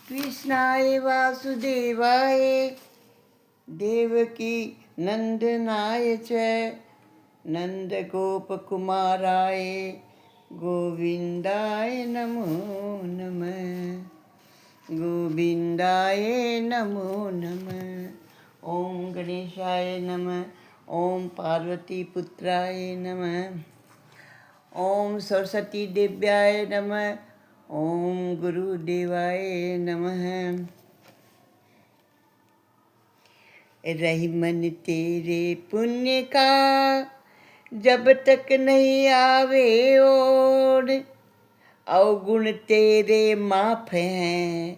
कृष्णाय वासुदेवाय देवकी नंदनाय च नंदगोपकुमाराय गोविंदाय नमो नमः। गोविंदाय नमो नमः। ओम गणेशाय नमः। ओम पार्वती पुत्राय नमः। ओम सरस्वती देव्याय नमः। ओम गुरुदेवाय नमः। रही मन तेरे पुण्य का जब तक नहीं आवे ओर, अवगुण तेरे माफ हैं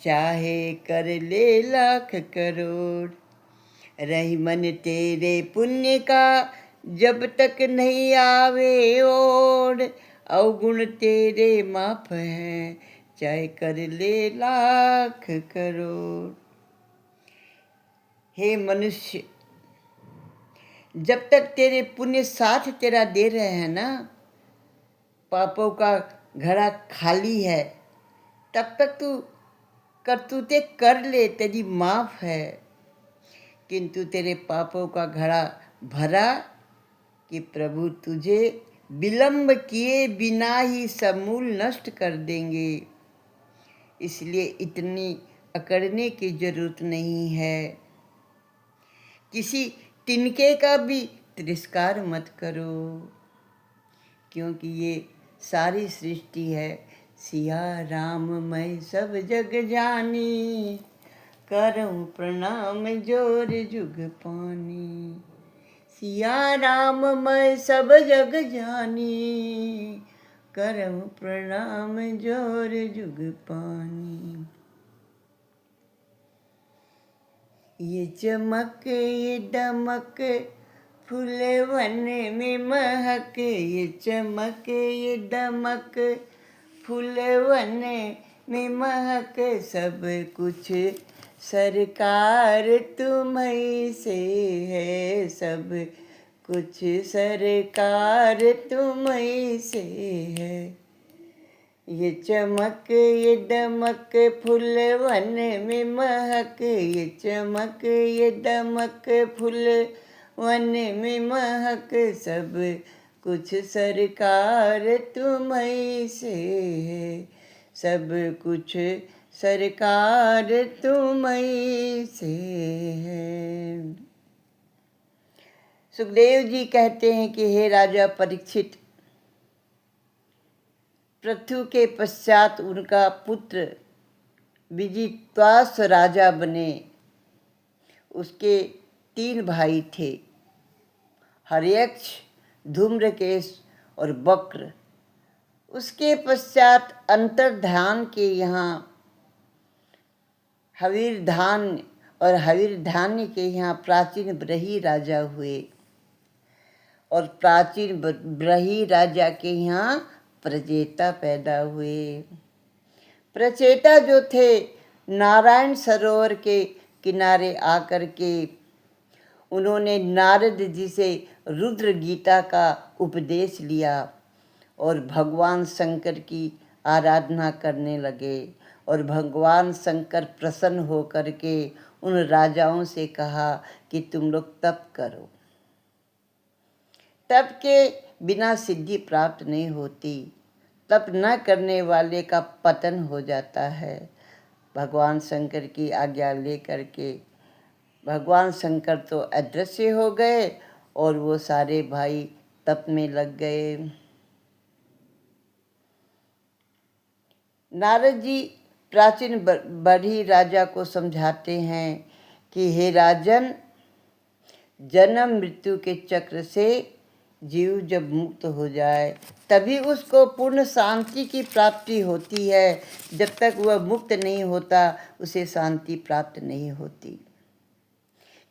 चाहे कर ले लाख करोड़। रही मन तेरे पुण्य का जब तक नहीं आवे ओर, अवगुण तेरे माफ हैं चाहे कर ले लाख करोड़। हे मनुष्य, जब तक तेरे पुण्य साथ तेरा दे रहे हैं ना, पापों का घड़ा खाली है, तब तक तू करतूते कर ले, तेरी माफ है। किंतु तेरे पापों का घड़ा भरा कि प्रभु तुझे विलंब किए बिना ही समूल नष्ट कर देंगे। इसलिए इतनी अकड़ने की जरूरत नहीं है। किसी तिनके का भी तिरस्कार मत करो, क्योंकि ये सारी सृष्टि है सिया राम मैं सब जग जानी, करऊं प्रणाम जोर जुग पानी। सिया राम मैं सब जग जानी, करऊं प्रणाम जोर जुग पानी। ये चमक ये दमक फूल वन में महक, ये चमक ये दमक फूल वन में महक, सब कुछ सरकार तुम्हीं से है, सब कुछ सरकार तुम्हीं से है। ये चमक ये दमक फूल वन में महक, ये चमक ये दमक फूल वन में महक, सब कुछ सरकार तुम्हीं से है, सब कुछ सरकार तुम्हीं से है। सुखदेव जी कहते हैं कि हे राजा परीक्षित, पृथु के पश्चात उनका पुत्र विजित्वास राजा बने। उसके 3 भाई थे, हर्यक्ष, धूम्रकेश और वक्र। उसके पश्चात अंतर्धान के यहाँ हविर्धान्य और हविर्धान्य के यहाँ प्राचीन ब्रही राजा हुए, और प्राचीन ब्रही राजा के यहाँ प्रचेता पैदा हुए। प्रचेता जो थे नारायण सरोवर के किनारे आकर के उन्होंने नारद जी से रुद्र गीता का उपदेश लिया और भगवान शंकर की आराधना करने लगे। और भगवान शंकर प्रसन्न होकर के उन राजाओं से कहा कि तुम लोग तप करो। तप के बिना सिद्धि प्राप्त नहीं होती, तप न करने वाले का पतन हो जाता है। भगवान शंकर की आज्ञा लेकर के भगवान शंकर तो अदृश्य हो गए और वो सारे भाई तप में लग गए। नारद जी प्राचीन बड़ी राजा को समझाते हैं कि हे राजन, जन्म मृत्यु के चक्र से जीव जब मुक्त हो जाए तभी उसको पूर्ण शांति की प्राप्ति होती है। जब तक वह मुक्त नहीं होता उसे शांति प्राप्त नहीं होती।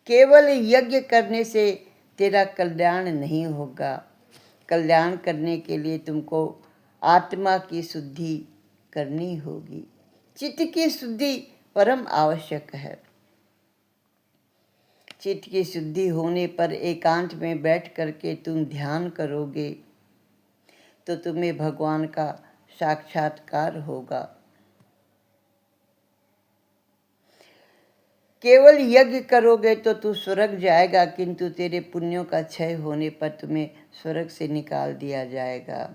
केवल यज्ञ करने से तेरा कल्याण नहीं होगा। कल्याण करने के लिए तुमको आत्मा की शुद्धि करनी होगी। चित्त की शुद्धि परम आवश्यक है। चित्त की शुद्धि होने पर एकांत में बैठ करके तुम ध्यान करोगे तो तुम्हें भगवान का साक्षात्कार होगा। केवल यज्ञ करोगे तो तू स्वर्ग जाएगा, किंतु तेरे पुण्यों का क्षय होने पर तुम्हें स्वर्ग से निकाल दिया जाएगा।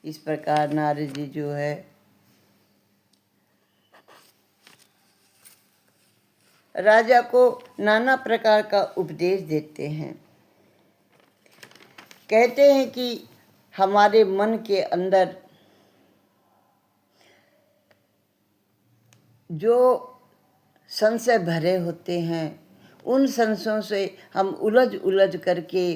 इस प्रकार नारद जी जो है राजा को नाना प्रकार का उपदेश देते हैं। कहते हैं कि हमारे मन के अंदर जो संशय भरे होते हैं, उन संशयों से हम उलझ उलझ करके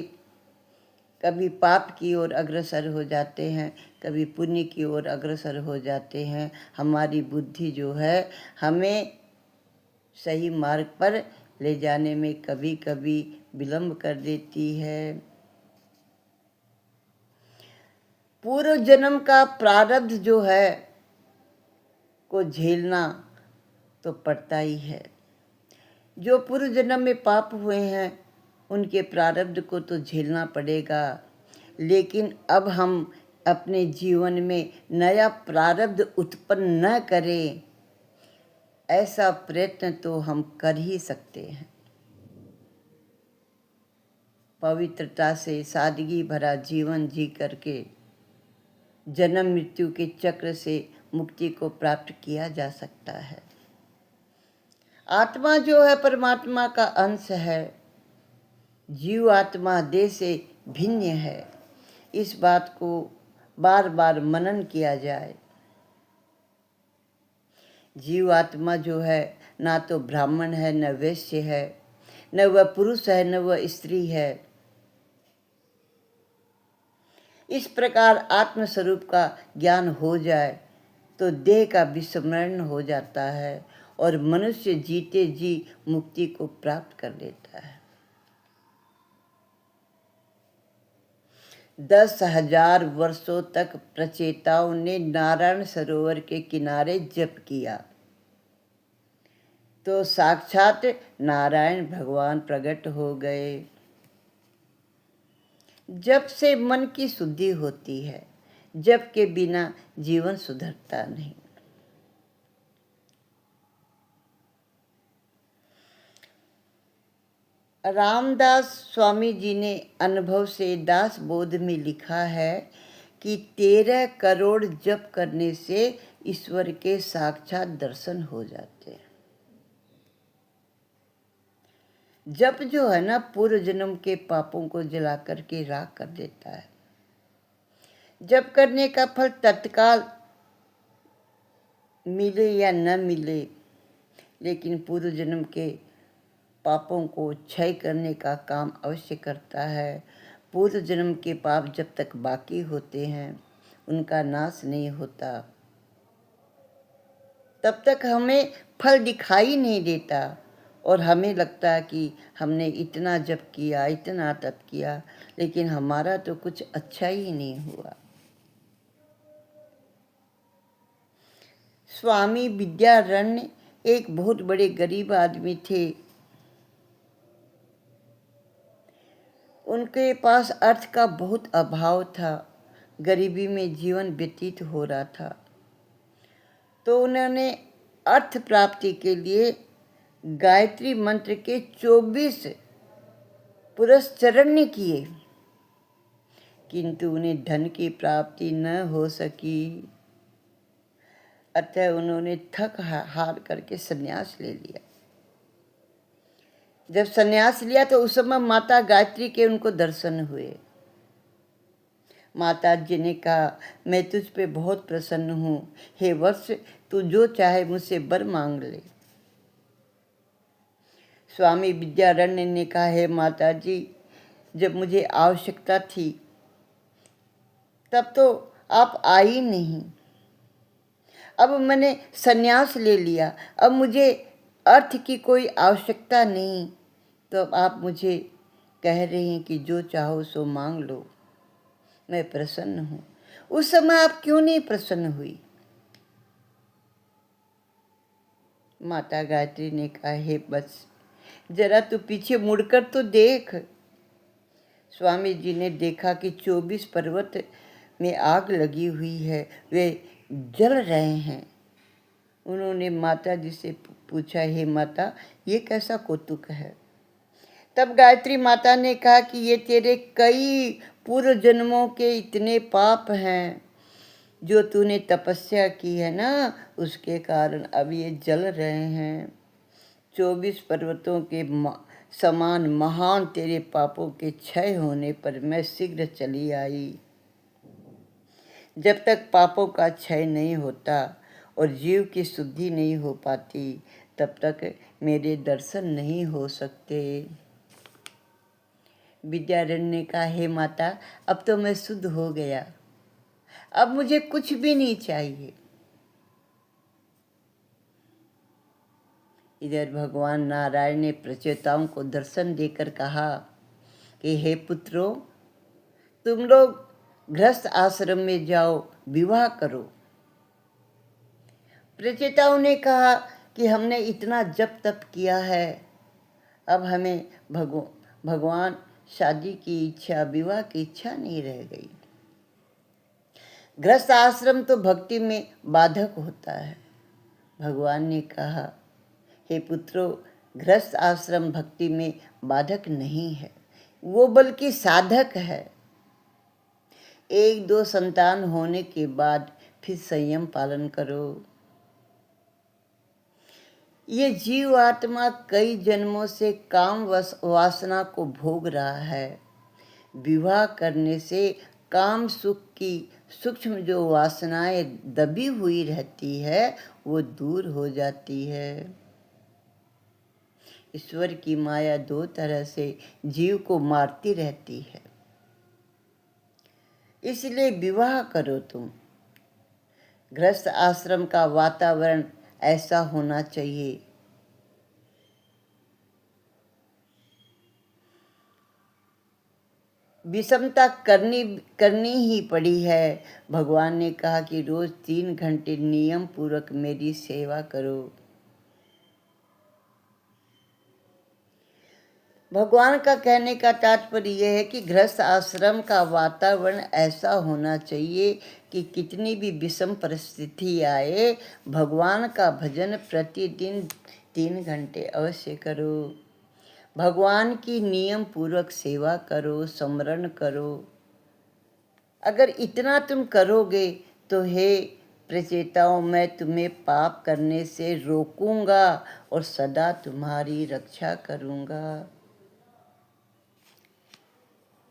कभी पाप की ओर अग्रसर हो जाते हैं, कभी पुण्य की ओर अग्रसर हो जाते हैं। हमारी बुद्धि जो है हमें सही मार्ग पर ले जाने में कभी कभी विलंब कर देती है। पूर्व जन्म का प्रारब्ध जो है को झेलना तो पड़ता ही है। जो पूर्व जन्म में पाप हुए हैं उनके प्रारब्ध को तो झेलना पड़ेगा, लेकिन अब हम अपने जीवन में नया प्रारब्ध उत्पन्न न करें, ऐसा प्रयत्न तो हम कर ही सकते हैं। पवित्रता से सादगी भरा जीवन जी करके जन्म मृत्यु के चक्र से मुक्ति को प्राप्त किया जा सकता है। आत्मा जो है परमात्मा का अंश है, जीव आत्मा देह से भिन्न है। इस बात को बार बार मनन किया जाए। जीव आत्मा जो है ना तो ब्राह्मण है, न वैश्य है, न वह पुरुष है, न वह स्त्री है। इस प्रकार आत्मस्वरूप का ज्ञान हो जाए तो देह का विस्मरण हो जाता है और मनुष्य जीते जी मुक्ति को प्राप्त कर लेता है। 10,000 वर्षों तक प्रचेताओं ने नारायण सरोवर के किनारे जप किया तो साक्षात नारायण भगवान प्रकट हो गए। जप से मन की शुद्धि होती है, जप के बिना जीवन सुधरता नहीं। रामदास स्वामी जी ने अनुभव से दास बोध में लिखा है कि 13 करोड़ जप करने से ईश्वर के साक्षात दर्शन हो जाते हैं। जप जो है ना पूर्व जन्म के पापों को जला करके राख कर देता है। जप करने का फल तत्काल मिले या न मिले, लेकिन पूर्व जन्म के पापों को क्षय करने का काम अवश्य करता है। पूर्व जन्म के पाप जब तक बाकी होते हैं उनका नाश नहीं होता, तब तक हमें फल दिखाई नहीं देता और हमें लगता है कि हमने इतना जप किया, इतना तप किया, लेकिन हमारा तो कुछ अच्छा ही नहीं हुआ। स्वामी विद्यारण्य एक बहुत बड़े गरीब आदमी थे। उनके पास अर्थ का बहुत अभाव था, गरीबी में जीवन व्यतीत हो रहा था। तो उन्होंने अर्थ प्राप्ति के लिए गायत्री मंत्र के 24 पुरस्चरण किए, किंतु उन्हें धन की प्राप्ति न हो सकी। अतः उन्होंने थक हार करके संन्यास ले लिया। जब संन्यास लिया तो उस समय माता गायत्री के उनको दर्शन हुए। माता जी ने कहा, मैं तुझ पे बहुत प्रसन्न हूँ, हे वत्स तू जो चाहे मुझसे वर मांग ले। स्वामी विद्यारण्य ने कहा, हे माता जी, जब मुझे आवश्यकता थी तब तो आप आई नहीं। अब मैंने संन्यास ले लिया, अब मुझे अर्थ की कोई आवश्यकता नहीं, तो अब आप मुझे कह रही हैं कि जो चाहो सो मांग लो, मैं प्रसन्न हूँ। उस समय आप क्यों नहीं प्रसन्न हुई? माता गायत्री ने कहा, हे बस जरा तू पीछे मुड़कर तो देख। स्वामी जी ने देखा कि 24 पर्वत में आग लगी हुई है, वे जल रहे हैं। उन्होंने माता जी से पूछा, हे माता, ये कैसा कौतुक है? तब गायत्री माता ने कहा कि ये तेरे कई पूर्व जन्मों के इतने पाप हैं जो तूने तपस्या की है ना, उसके कारण अब ये जल रहे हैं। 24 पर्वतों के समान महान तेरे पापों के क्षय होने पर मैं शीघ्र चली आई। जब तक पापों का क्षय नहीं होता और जीव की शुद्धि नहीं हो पाती, तब तक मेरे दर्शन नहीं हो सकते। विद्यारण्य ने कहा, हे माता, अब तो मैं शुद्ध हो गया, अब मुझे कुछ भी नहीं चाहिए। इधर भगवान नारायण ने प्रचेताओं को दर्शन देकर कहा कि हे पुत्रों, तुम लोग गृहस्थ आश्रम में जाओ, विवाह करो। प्रचेताओं ने कहा कि हमने इतना जप तप किया है, अब हमें भगवान शादी की इच्छा, विवाह की इच्छा नहीं रह गई। गृहस्थ आश्रम तो भक्ति में बाधक होता है। भगवान ने कहा, हे पुत्रों, गृहस्थ आश्रम भक्ति में बाधक नहीं है, वो बल्कि साधक है। 1-2 संतान होने के बाद फिर संयम पालन करो। ये जीव आत्मा कई जन्मों से काम वासना को भोग रहा है। विवाह करने से काम सुख की सूक्ष्म जो वासनाएं दबी हुई रहती है, वो दूर हो जाती है। ईश्वर की माया 2 तरह से जीव को मारती रहती है, इसलिए विवाह करो तुम। गृहस्थ आश्रम का वातावरण ऐसा होना चाहिए। विषमता करनी ही पड़ी है। भगवान ने कहा कि रोज 3 घंटे नियम पूर्वक मेरी सेवा करो। भगवान का कहने का तात्पर्य यह है कि गृहस्थ आश्रम का वातावरण ऐसा होना चाहिए कि कितनी भी विषम परिस्थिति आए, भगवान का भजन प्रतिदिन 3 घंटे अवश्य करो। भगवान की नियम पूर्वक सेवा करो, स्मरण करो। अगर इतना तुम करोगे तो हे प्रचेताओं, मैं तुम्हें पाप करने से रोकूंगा और सदा तुम्हारी रक्षा करूंगा।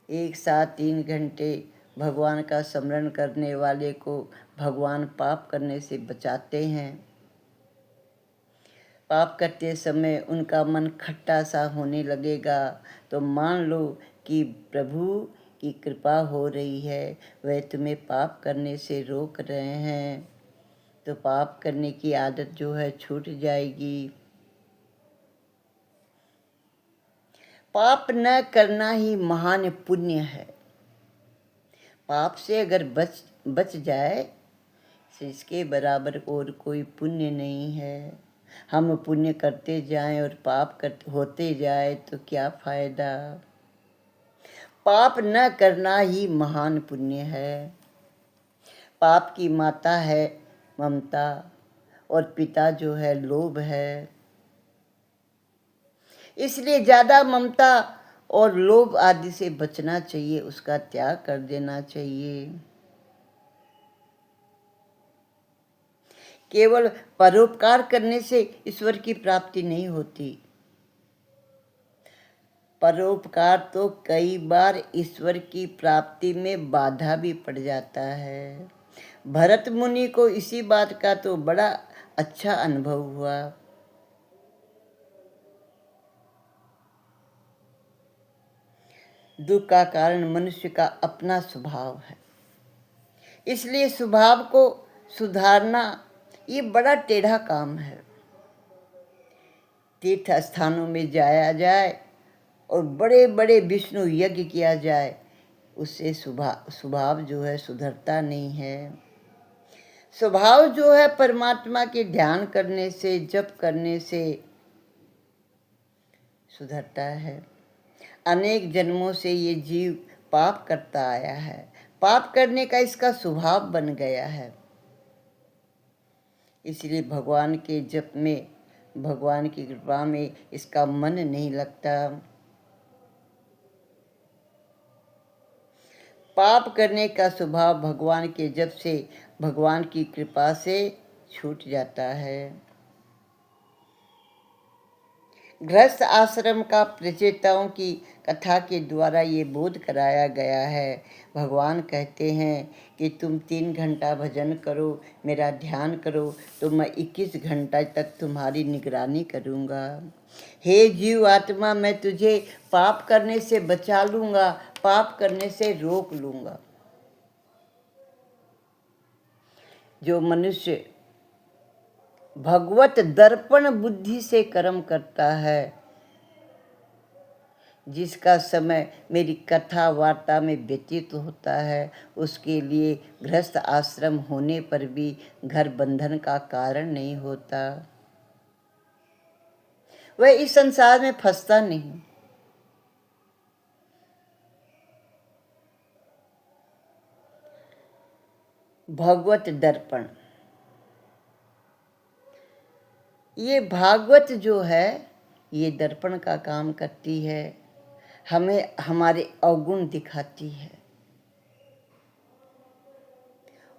एक साथ 3 घंटे भगवान का स्मरण करने वाले को भगवान पाप करने से बचाते हैं। पाप करते समय उनका मन खट्टा सा होने लगेगा तो मान लो कि प्रभु की कृपा हो रही है, वह तुम्हें पाप करने से रोक रहे हैं, तो पाप करने की आदत जो है छूट जाएगी। पाप न करना ही महान पुण्य है। पाप से अगर बच जाए तो इसके बराबर और कोई पुण्य नहीं है। हम पुण्य करते जाएं और पाप होते जाए तो क्या फायदा। पाप न करना ही महान पुण्य है। पाप की माता है ममता और पिता जो है लोभ है। इसलिए ज़्यादा ममता और लोभ आदि से बचना चाहिए, उसका त्याग कर देना चाहिए। केवल परोपकार करने से ईश्वर की प्राप्ति नहीं होती। परोपकार तो कई बार ईश्वर की प्राप्ति में बाधा भी पड़ जाता है। भरत मुनि को इसी बात का तो बड़ा अच्छा अनुभव हुआ। दुख का कारण मनुष्य का अपना स्वभाव है, इसलिए स्वभाव को सुधारना ये बड़ा टेढ़ा काम है। तीर्थ स्थानों में जाया जाए और बड़े बड़े विष्णु यज्ञ किया जाए, उससे स्वभाव जो है सुधरता नहीं है। स्वभाव जो है परमात्मा के ध्यान करने से, जप करने से सुधरता है। अनेक जन्मों से ये जीव पाप करता आया है, पाप करने का इसका स्वभाव बन गया है। इसलिए भगवान के जप में, भगवान की कृपा में इसका मन नहीं लगता। पाप करने का स्वभाव भगवान के जप से, भगवान की कृपा से छूट जाता है। गृहस्थ आश्रम का प्रचेताओं की कथा के द्वारा ये बोध कराया गया है। भगवान कहते हैं कि तुम 3 घंटा भजन करो, मेरा ध्यान करो, तो मैं 21 घंटा तक तुम्हारी निगरानी करूँगा। हे जीव आत्मा, मैं तुझे पाप करने से बचा लूँगा, पाप करने से रोक लूँगा। जो मनुष्य भगवत दर्पण बुद्धि से कर्म करता है, जिसका समय मेरी कथा वार्ता में व्यतीत होता है, उसके लिए गृहस्थ आश्रम होने पर भी घर बंधन का कारण नहीं होता। वह इस संसार में फंसता नहीं। भगवत दर्पण, ये भागवत जो है ये दर्पण का काम करती है, हमें हमारे अवगुण दिखाती है।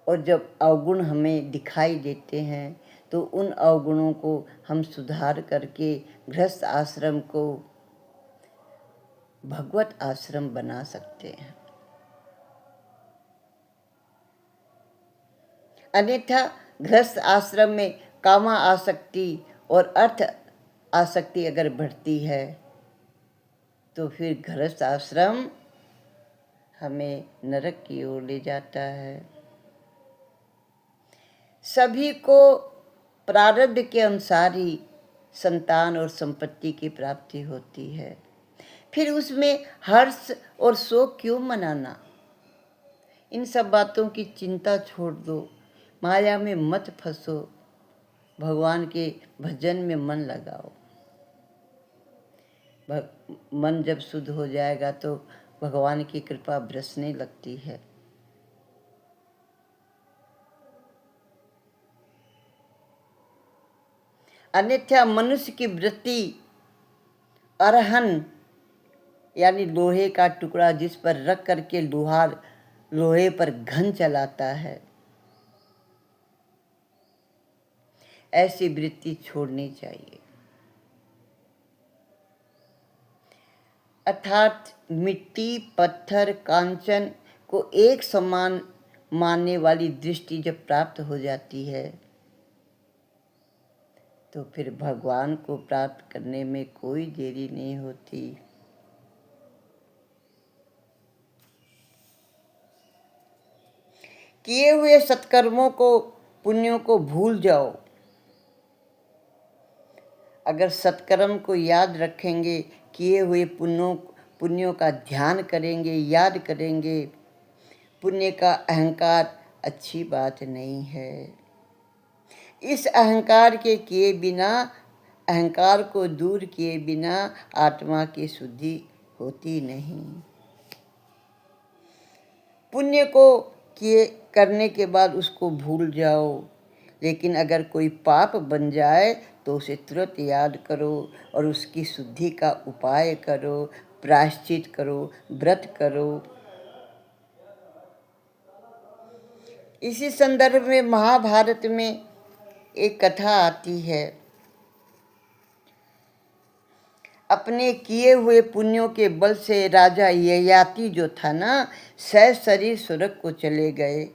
और जब अवगुण हमें दिखाई देते हैं तो उन अवगुणों को हम सुधार करके गृहस्थ आश्रम को भगवत आश्रम बना सकते हैं। अन्यथा गृहस्थ आश्रम में कामा आसक्ति और अर्थ आसक्ति अगर बढ़ती है तो फिर गृहस्थ आश्रम हमें नरक की ओर ले जाता है। सभी को प्रारब्ध के अनुसार ही संतान और संपत्ति की प्राप्ति होती है, फिर उसमें हर्ष और शोक क्यों मनाना। इन सब बातों की चिंता छोड़ दो, माया में मत फंसो, भगवान के भजन में मन लगाओ। मन जब शुद्ध हो जाएगा तो भगवान की कृपा बरसने लगती है। अन्यथा मनुष्य की वृत्ति अरहन यानी लोहे का टुकड़ा जिस पर रख करके लोहार लोहे पर घन चलाता है, ऐसी वृत्ति छोड़नी चाहिए। अर्थात मिट्टी, पत्थर, कांचन को एक समान मानने वाली दृष्टि जब प्राप्त हो जाती है तो फिर भगवान को प्राप्त करने में कोई देरी नहीं होती। किए हुए सत्कर्मों को, पुण्यों को भूल जाओ। अगर सत्कर्म को याद रखेंगे, किए हुए पुण्यों का ध्यान करेंगे, याद करेंगे, पुण्य का अहंकार अच्छी बात नहीं है। इस अहंकार के किए बिना, अहंकार को दूर किए बिना आत्मा की शुद्धि होती नहीं। पुण्य को किए करने के बाद उसको भूल जाओ, लेकिन अगर कोई पाप बन जाए तो उसे तुरंत याद करो और उसकी शुद्धि का उपाय करो, प्रायश्चित करो, व्रत करो। इसी संदर्भ में महाभारत में एक कथा आती है। अपने किए हुए पुण्यों के बल से राजा ययाति जो था ना, सशरीर स्वर्ग को चले गए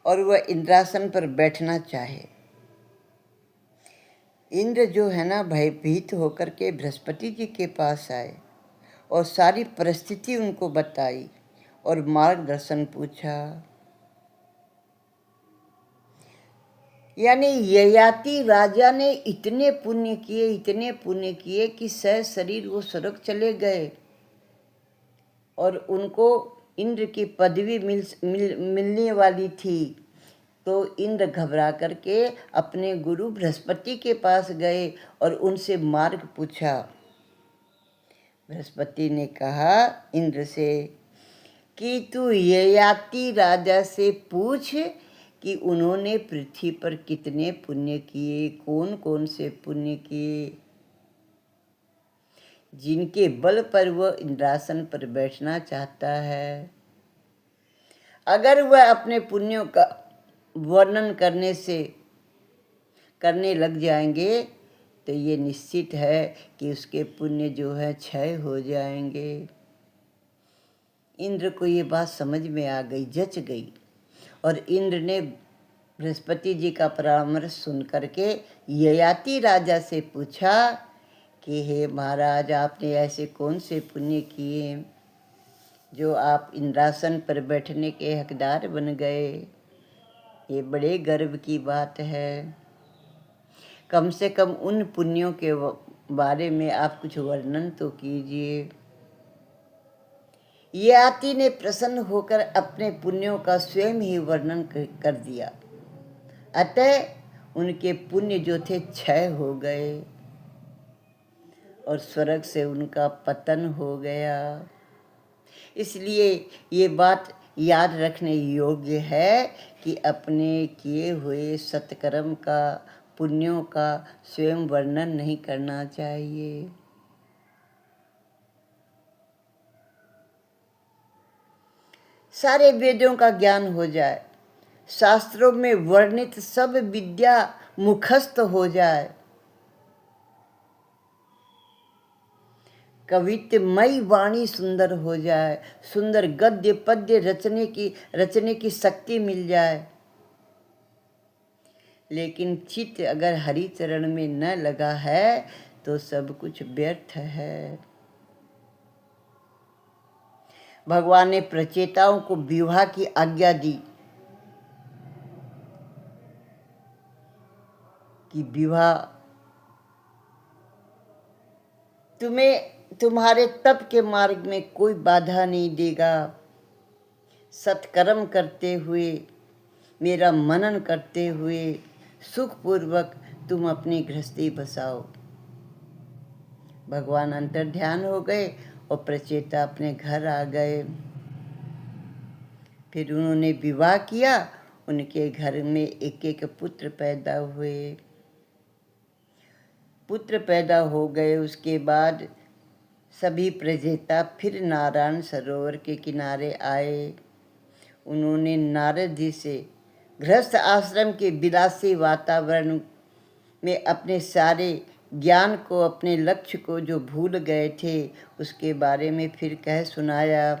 और वह इंद्रासन पर बैठना चाहे। इंद्र जो है ना, भयभीत होकर के बृहस्पति जी के पास आए और सारी परिस्थिति उनको बताई और मार्गदर्शन पूछा। यानी ययाति राजा ने इतने पुण्य किए कि सशरीर वो स्वर्ग चले गए और उनको इंद्र की पदवी मिलने वाली थी। तो इंद्र घबरा करके अपने गुरु बृहस्पति के पास गए और उनसे मार्ग पूछा। बृहस्पति ने कहा इंद्र से कि तू ययाति राजा से पूछ कि उन्होंने पृथ्वी पर कितने पुण्य किए, कौन कौन से पुण्य किए, जिनके बल पर वह इंद्रासन पर बैठना चाहता है। अगर वह अपने पुण्यों का वर्णन करने लग जाएंगे तो ये निश्चित है कि उसके पुण्य जो है क्षय हो जाएंगे। इंद्र को ये बात समझ में आ गई, जच गई, और इंद्र ने बृहस्पति जी का परामर्श सुन करके ययाति राजा से पूछा कि हे महाराज, आपने ऐसे कौन से पुण्य किए जो आप इंद्रासन पर बैठने के हकदार बन गए। ये बड़े गर्व की बात है। कम से कम उन पुण्यों के बारे में आप कुछ वर्णन तो कीजिए। ययाति ने प्रसन्न होकर अपने पुण्यों का स्वयं ही वर्णन कर दिया। अतः उनके पुण्य जो थे क्षय हो गए और स्वर्ग से उनका पतन हो गया। इसलिए ये बात याद रखने योग्य है कि अपने किए हुए सत्कर्म का, पुण्यों का स्वयं वर्णन नहीं करना चाहिए। सारे वेदों का ज्ञान हो जाए, शास्त्रों में वर्णित सब विद्या मुखस्त हो जाए, कवित्वमयी वाणी सुंदर हो जाए, सुंदर गद्य पद्य रचने की शक्ति मिल जाए, लेकिन चित्त अगर हरि चरण में न लगा है तो सब कुछ व्यर्थ है। भगवान ने प्रचेताओं को विवाह की आज्ञा दी कि विवाह तुम्हारे तप के मार्ग में कोई बाधा नहीं देगा। सत्कर्म करते हुए, मेरा मनन करते हुए सुखपूर्वक तुम अपनी गृहस्थी बसाओ। भगवान अंतर्ध्यान हो गए और प्रचेता अपने घर आ गए। फिर उन्होंने विवाह किया। उनके घर में एक एक पुत्र पैदा हुए। पुत्र पैदा हो गए, उसके बाद सभी प्रजेता फिर नारायण सरोवर के किनारे आए। उन्होंने नारद जी से गृहस्थ आश्रम के विलासी वातावरण में अपने सारे ज्ञान को, अपने लक्ष्य को जो भूल गए थे, उसके बारे में फिर कह सुनाया।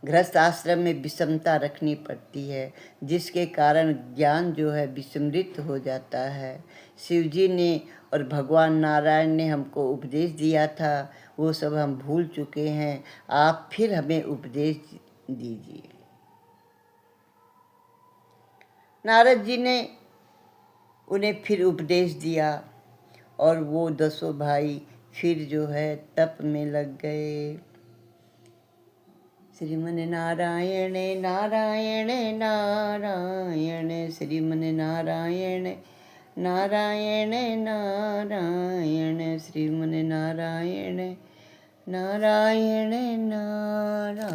गृहस्थ आश्रम में विषमता रखनी पड़ती है, जिसके कारण ज्ञान जो है विस्मृत हो जाता है। शिव जी ने और भगवान नारायण ने हमको उपदेश दिया था, वो सब हम भूल चुके हैं। आप फिर हमें उपदेश दीजिए। नारद जी ने उन्हें फिर उपदेश दिया और वो 10 भाई फिर जो है तप में लग गए। श्रीमन नारायण नारायण नारायण, श्रीमन नारायण नारायण नारायण, श्रीमन नारायण नारायण नारायण।